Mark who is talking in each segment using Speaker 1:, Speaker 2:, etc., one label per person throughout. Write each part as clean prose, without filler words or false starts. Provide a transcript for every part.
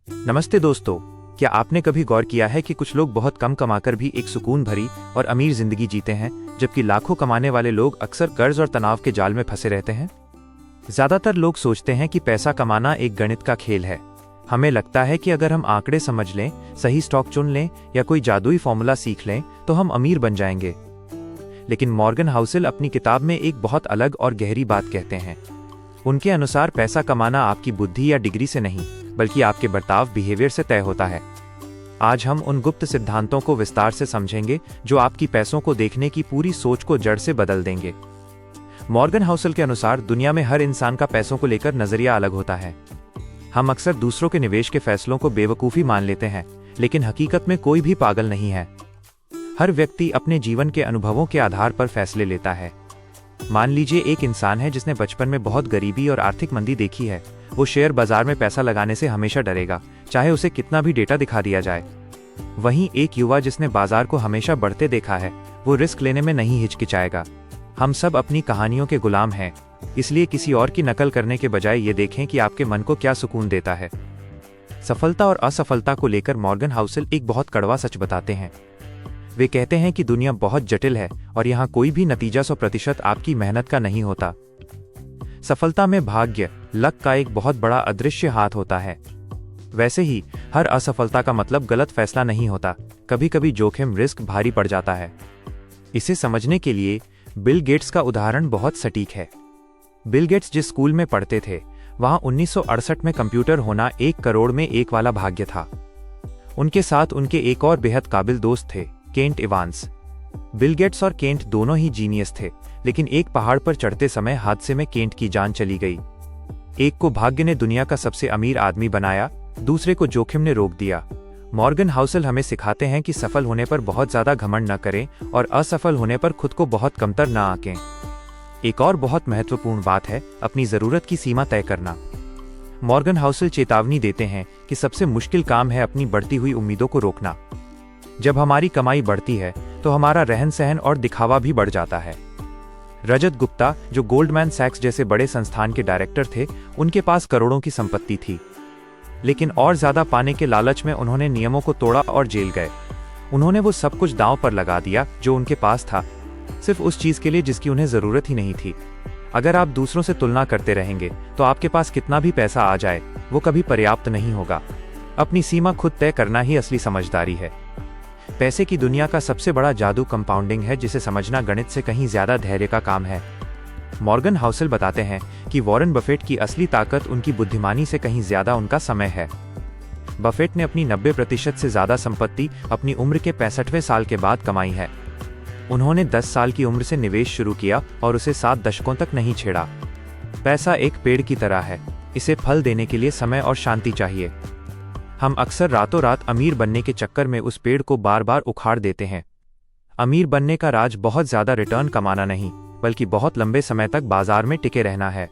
Speaker 1: नमस्ते दोस्तों, क्या आपने कभी गौर किया है कि कुछ लोग बहुत कम कमाकर भी एक सुकून भरी और अमीर जिंदगी जीते हैं, जबकि लाखों कमाने वाले लोग अक्सर कर्ज और तनाव के जाल में फंसे रहते हैं। ज्यादातर लोग सोचते हैं कि पैसा कमाना एक गणित का खेल है। हमें लगता है कि अगर हम आंकड़े समझ लें, सही स्टॉक चुन लें या कोई जादुई फॉर्मूला सीख लें तो हम अमीर बन जाएंगे। लेकिन मॉर्गन हाउसेल अपनी किताब में एक बहुत अलग और गहरी बात कहते हैं। उनके अनुसार पैसा कमाना आपकी बुद्धि या डिग्री से नहीं, बल्कि आपके बर्ताव बिहेवियर से तय होता है। आज हम उन गुप्त सिद्धांतों को विस्तार से समझेंगे जो आपकी पैसों को देखने की पूरी सोच को जड़ से बदल देंगे। मॉर्गन हाउसेल के अनुसार दुनिया में हर इंसान का पैसों को लेकर नजरिया अलग होता है। हम अक्सर दूसरों के निवेश के फैसलों को बेवकूफ़ी मान लेते हैं, लेकिन हकीकत में कोई भी पागल नहीं है। हर व्यक्ति अपने जीवन के अनुभवों के आधार पर फैसले लेता है। मान लीजिए एक इंसान है जिसने बचपन में बहुत गरीबी और आर्थिक मंदी देखी है। वो शेयर बाजार में पैसा लगाने से हमेशा डरेगा, चाहे उसे कितना भी डेटा दिखा दिया जाए। वहीं एक युवा जिसने बाजार को हमेशा बढ़ते देखा है, वो रिस्क लेने में नहीं हिचकिचाएगा। हम सब अपनी कहानियों के गुलाम हैं, इसलिए किसी और की नकल करने के बजाय ये देखें कि आपके मन को क्या सुकून देता है। सफलता और असफलता को लेकर मॉर्गन हाउसेल एक बहुत कड़वा सच बताते हैं। वे कहते हैं कि दुनिया बहुत जटिल है और यहाँ कोई भी नतीजा 100% आपकी मेहनत का नहीं होता। सफलता में भाग्य, लक का एक बहुत बड़ा अदृश्य हाथ होता है। वैसे ही हर असफलता का मतलब गलत फैसला नहीं होता। कभी कभी जोखिम, रिस्क भारी पड़ जाता है। इसे समझने के लिए बिल गेट्स का उदाहरण बहुत सटीक है। बिल गेट्स जिस स्कूल में पढ़ते थे, वहां 1968 में कंप्यूटर होना 1 करोड़ में 1 वाला भाग्य था। उनके साथ उनके एक और बेहद काबिल दोस्त थे, केंट इवांस। बिल गेट्स और केंट दोनों ही जीनियस थे, लेकिन एक पहाड़ पर चढ़ते समय हादसे में केंट की जान चली गई। एक को भाग्य ने दुनिया का सबसे अमीर आदमी बनाया, दूसरे को जोखिम ने रोक दिया। मॉर्गन हाउसेल हमें सिखाते हैं कि सफल होने पर बहुत ज्यादा घमंड न करें और असफल होने पर खुद को बहुत कमतर न आंकें। एक और बहुत महत्वपूर्ण बात है अपनी जरूरत की सीमा तय करना। मॉर्गन हाउसेल चेतावनी देते हैं कि सबसे मुश्किल काम है अपनी बढ़ती हुई उम्मीदों को रोकना। जब हमारी कमाई बढ़ती है तो हमारा रहन सहन और दिखावा भी बढ़ जाता है। रजत गुप्ता, जो गोल्डमैन सैक्स जैसे बड़े संस्थान के डायरेक्टर थे, उनके पास करोड़ों की संपत्ति थी, लेकिन और ज्यादा पाने के लालच में उन्होंने नियमों को तोड़ा और जेल गए। उन्होंने वो सब कुछ दांव पर लगा दिया जो उनके पास था, सिर्फ उस चीज के लिए जिसकी उन्हें जरूरत ही नहीं थी। अगर आप दूसरों से तुलना करते रहेंगे तो आपके पास कितना भी पैसा आ जाए, वो कभी पर्याप्त नहीं होगा। अपनी सीमा खुद तय करना ही असली समझदारी है। पैसे की दुनिया का सबसे बड़ा जादू कंपाउंडिंग है, जिसे समझना गणित से कहीं ज्यादा धैर्य का काम है। मॉर्गन हाउसेल बताते हैं कि वॉरेन बफेट की असली ताकत उनकी बुद्धिमानी से कहीं ज्यादा उनका समय है। बफेट ने अपनी 90% से ज्यादा संपत्ति अपनी उम्र के 65वें साल के बाद कमाई है। उन्होंने 10 साल की उम्र से निवेश शुरू किया और उसे 7 दशकों तक नहीं छेड़ा। पैसा एक पेड़ की तरह है, इसे फल देने के लिए समय और शांति चाहिए। हम अक्सर रातों रात अमीर बनने के चक्कर में उस पेड़ को बार बार उखाड़ देते हैं। अमीर बनने का राज बहुत ज्यादा रिटर्न कमाना नहीं, बल्कि बहुत लंबे समय तक बाजार में टिके रहना है।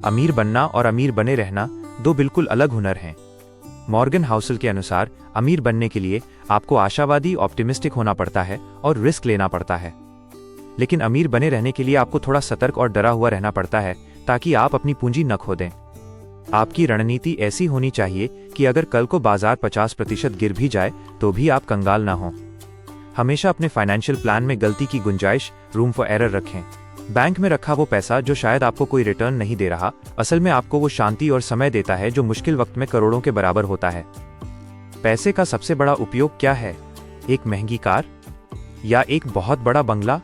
Speaker 1: अमीर बनना और अमीर बने रहना 2 बिल्कुल अलग हुनर हैं। मॉर्गन हाउसेल के अनुसार अमीर बनने के लिए आपको आशावादी, ऑप्टिमिस्टिक होना पड़ता है और रिस्क लेना पड़ता है। लेकिन अमीर बने रहने के लिए आपको थोड़ा सतर्क और डरा हुआ रहना पड़ता है, ताकि आप अपनी पूंजी न खो दें। आपकी रणनीति ऐसी होनी चाहिए कि अगर कल को बाजार 50% गिर भी जाए तो भी आप कंगाल ना हों। हमेशा अपने फाइनेंशियल प्लान में गलती की गुंजाइश, रूम फॉर एरर रखें। बैंक में रखा वो पैसा जो शायद आपको कोई रिटर्न नहीं दे रहा, असल में आपको वो शांति और समय देता है जो मुश्किल वक्त में करोड़ों के बराबर होता है। पैसे का सबसे बड़ा उपयोग क्या है? एक महंगी कार या एक बहुत बड़ा बंगला?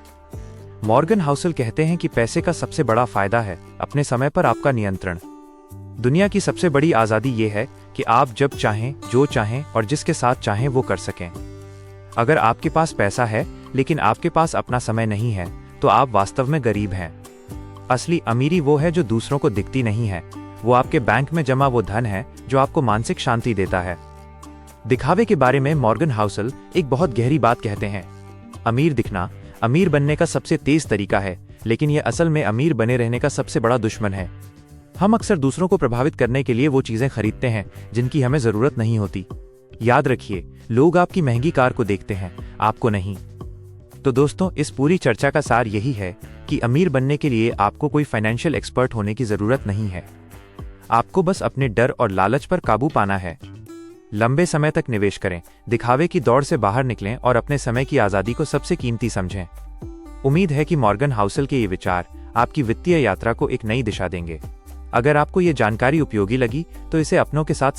Speaker 1: मॉर्गन हाउसेल कहते हैं कि पैसे का सबसे बड़ा फायदा है अपने समय पर आपका नियंत्रण। दुनिया की सबसे बड़ी आज़ादी ये है कि आप जब चाहें, जो चाहें और जिसके साथ चाहें वो कर सकें। अगर आपके पास पैसा है लेकिन आपके पास अपना समय नहीं है, तो आप वास्तव में गरीब हैं। असली अमीरी वो है जो दूसरों को दिखती नहीं है। वो आपके बैंक में जमा वो धन है जो आपको मानसिक शांति देता है। दिखावे के बारे में मॉर्गन हाउसेल एक बहुत गहरी बात कहते हैं। अमीर दिखना अमीर बनने का सबसे तेज तरीका है, लेकिन यह असल में अमीर बने रहने का सबसे बड़ा दुश्मन है। हम अक्सर दूसरों को प्रभावित करने के लिए वो चीजें खरीदते हैं जिनकी हमें जरूरत नहीं होती। याद रखिए, लोग आपकी महंगी कार को देखते हैं, आपको नहीं। तो दोस्तों, इस पूरी चर्चा का सार यही है कि अमीर बनने के लिए आपको कोई फाइनेंशियल एक्सपर्ट होने की जरूरत नहीं है। आपको बस अपने डर और लालच पर काबू पाना है। लंबे समय तक निवेश करें, दिखावे की दौड़ से बाहर निकलें और अपने समय की आज़ादी को सबसे कीमती समझें। उम्मीद है कि मॉर्गन हाउसल के ये विचार आपकी वित्तीय यात्रा को एक नई दिशा देंगे। अगर आपको ये जानकारी उपयोगी लगी तो इसे अपनों के साथ